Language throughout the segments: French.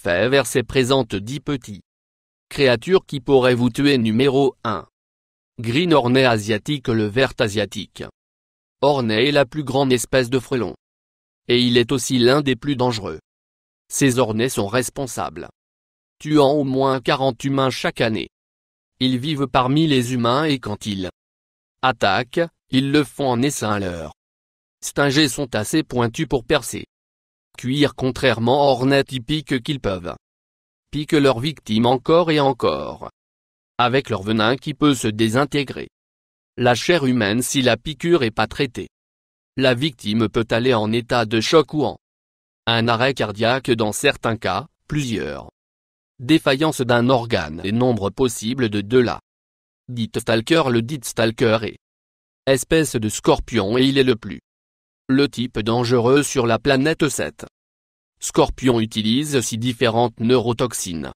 fait verser présente 10 petits créatures qui pourraient vous tuer. Numéro 1. Green Hornet asiatique. Le ver asiatique Hornet est la plus grande espèce de frelon. Et il est aussi l'un des plus dangereux. Ces hornets sont responsables, tuant au moins 40 humains chaque année. Ils vivent parmi les humains et quand ils attaquent, ils le font en essaim. Leurs stingés sont assez pointus pour percer, cuire, contrairement aux hornets typiques qu'ils peuvent piquer leurs victimes encore et encore, avec leur venin qui peut se désintégrer la chair humaine si la piqûre est pas traitée. La victime peut aller en état de choc ou en un arrêt cardiaque, dans certains cas, plusieurs défaillances d'un organe et nombre possible de 2 là. Dit stalker. Le dit stalker est espèce de scorpion et il est le type dangereux sur la planète. Cet scorpion utilise 6 différentes neurotoxines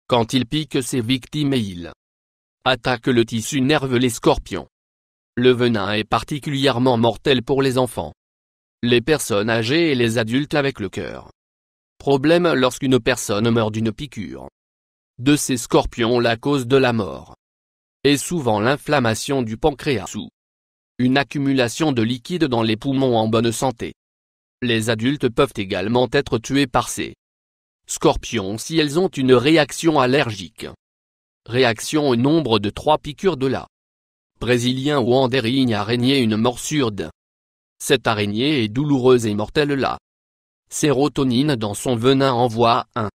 quand il pique ses victimes et il attaque le tissu nerveux. Les scorpions. Le venin est particulièrement mortel pour les enfants, les personnes âgées et les adultes avec le cœur. Problème lorsqu'une personne meurt d'une piqûre de ces scorpions. La cause de la mort est souvent l'inflammation du pancréas ou une accumulation de liquide dans les poumons. En bonne santé, les adultes peuvent également être tués par ces scorpions si elles ont une réaction allergique. Réaction au nombre de 3 piqûres de la brésilien ou andérigne araignée. Une morsure de cette araignée est douloureuse et mortelle. La sérotonine dans son venin envoie un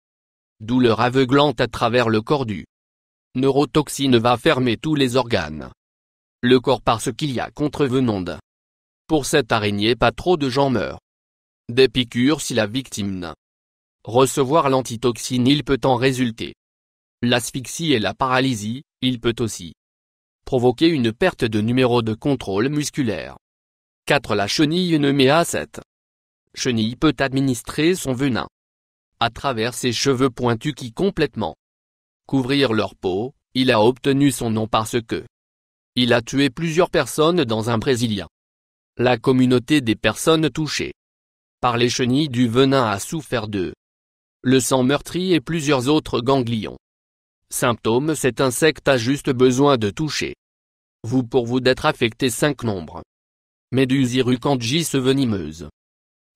douleur aveuglante à travers le corps. Du neurotoxine va fermer tous les organes le corps parce qu'il y a contrevenant de. Pour cette araignée, pas trop de gens meurent des piqûres si la victime n'a recevoir l'antitoxine. Il peut en résulter l'asphyxie et la paralysie. Il peut aussi provoquer une perte de numéro de contrôle musculaire. 4. La chenille Nemea. Cette chenille peut administrer son venin à travers ses cheveux pointus qui complètement couvrir leur peau. Il a obtenu son nom parce que il a tué plusieurs personnes dans un Brésilien. La communauté des personnes touchées par les chenilles du venin a souffert de le sang meurtri et plusieurs autres ganglions. Symptômes. Cet insecte a juste besoin de toucher vous pour vous d'être affecté. 5. Nombre. Méduse Irukandji venimeuse.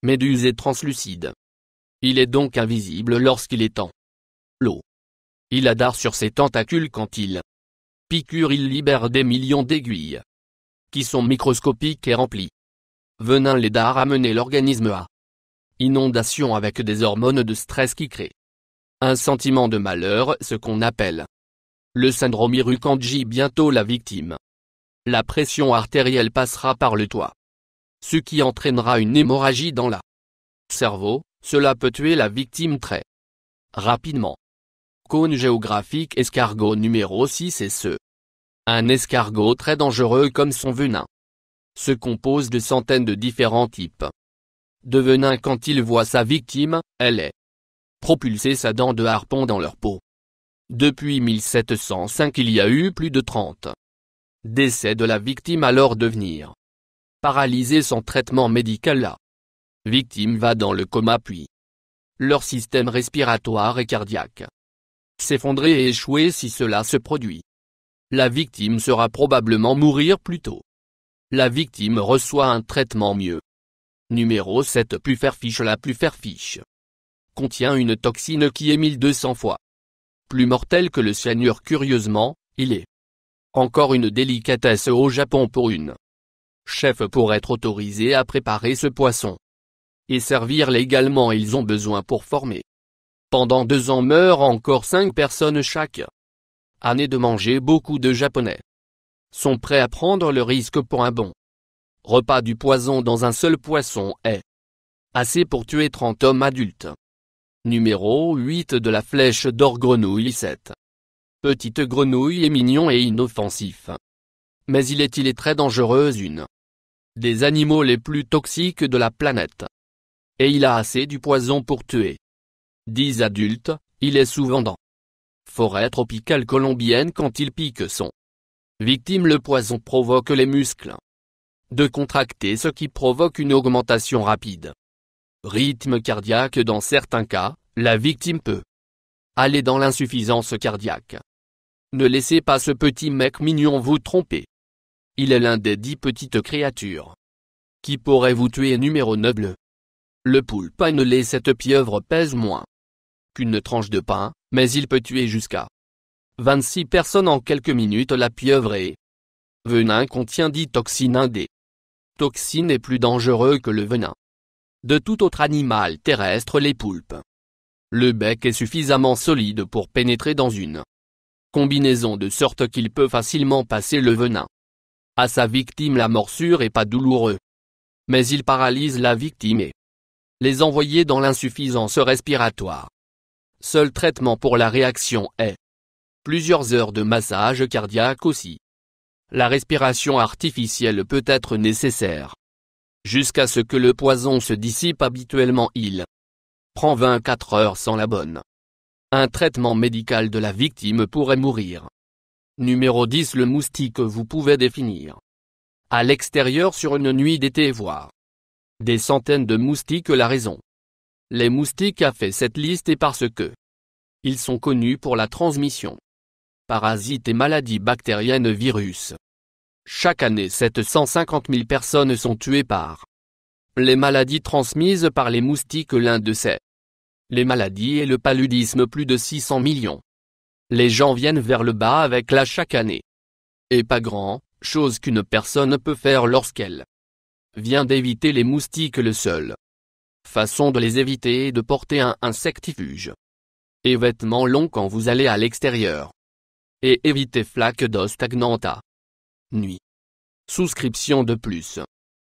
Méduse est translucide. Il est donc invisible lorsqu'il est en l'eau. Il adare sur ses tentacules. Quand il piqûre, il libère des millions d'aiguilles qui sont microscopiques et remplies venin. Les dards amener l'organisme à inondation avec des hormones de stress qui créent un sentiment de malheur, ce qu'on appelle le syndrome Irukandji. Bientôt la victime. La pression artérielle passera par le toit, ce qui entraînera une hémorragie dans la cerveau. Cela peut tuer la victime très rapidement. Cône géographique. Escargot numéro 6 est un escargot très dangereux comme son venin se compose de centaines de différents types de venin. Quand il voit sa victime, elle est propulsée sa dent de harpon dans leur peau. Depuis 1705 il y a eu plus de 30 décès de la victime alors devenir paralysée sans traitement médical. La victime va dans le coma puis leur système respiratoire et cardiaque s'effondrer et échouer. Si cela se produit, la victime sera probablement mourir plus tôt. La victime reçoit un traitement mieux. Numéro 7. Pufferfish. La pufferfish contient une toxine qui est 1200 fois plus mortelle que le cyanure. Curieusement, il est encore une délicatesse au Japon pour une chef pour être autorisé à préparer ce poisson et servir légalement. Ils ont besoin pour former. Pendant 2 ans meurent encore 5 personnes chaque année de manger. Beaucoup de Japonais sont prêts à prendre le risque pour un bon repas. Du poison dans un seul poisson est assez pour tuer 30 hommes adultes. Numéro 8. De la flèche d'or grenouille. Cette petite grenouille est mignon et inoffensif, mais il est très dangereuse. Une des animaux les plus toxiques de la planète. Et il a assez du poison pour tuer 10 adultes. Il est souvent dans forêt tropicale colombienne. Quand il pique son victime, le poison provoque les muscles de contracter, ce qui provoque une augmentation rapide Rythme cardiaque. Dans certains cas, la victime peut aller dans l'insuffisance cardiaque. Ne laissez pas ce petit mec mignon vous tromper. Il est l'un des 10 petites créatures qui pourraient vous tuer. Numéro 9. Le poulpe annelé. Cette pieuvre pèse moins qu'une tranche de pain, mais il peut tuer jusqu'à 26 personnes en quelques minutes. La pieuvre est venin contient 10 toxines. Un des toxines est plus dangereux que le venin de tout autre animal terrestre. Les poulpes. Le bec est suffisamment solide pour pénétrer dans une combinaison de sorte qu'il peut facilement passer le venin à sa victime. La morsure est pas douloureuse, mais il paralyse la victime et les envoyer dans l'insuffisance respiratoire. Seul traitement pour la réaction est plusieurs heures de massage cardiaque. Aussi, la respiration artificielle peut être nécessaire jusqu'à ce que le poison se dissipe. Habituellement il prend 24 heures sans la bonne un traitement médical de la victime pourrait mourir. Numéro 10. Le moustique. Vous pouvez définir à l'extérieur sur une nuit d'été voir des centaines de moustiques. La raison les moustiques a fait cette liste est parce que ils sont connus pour la transmission parasites et maladies bactériennes. Virus. Chaque année 750 000 personnes sont tuées par les maladies transmises par les moustiques. L'un de ces les maladies est le paludisme. Plus de 600 millions. Les gens viennent vers le bas avec l'âge chaque année. Et pas grand chose qu'une personne peut faire lorsqu'elle vient d'éviter les moustiques. Le seul façon de les éviter est de porter un insectifuge et vêtements longs quand vous allez à l'extérieur. Et éviter flaques d'eau stagnante à nuit. Souscription de plus.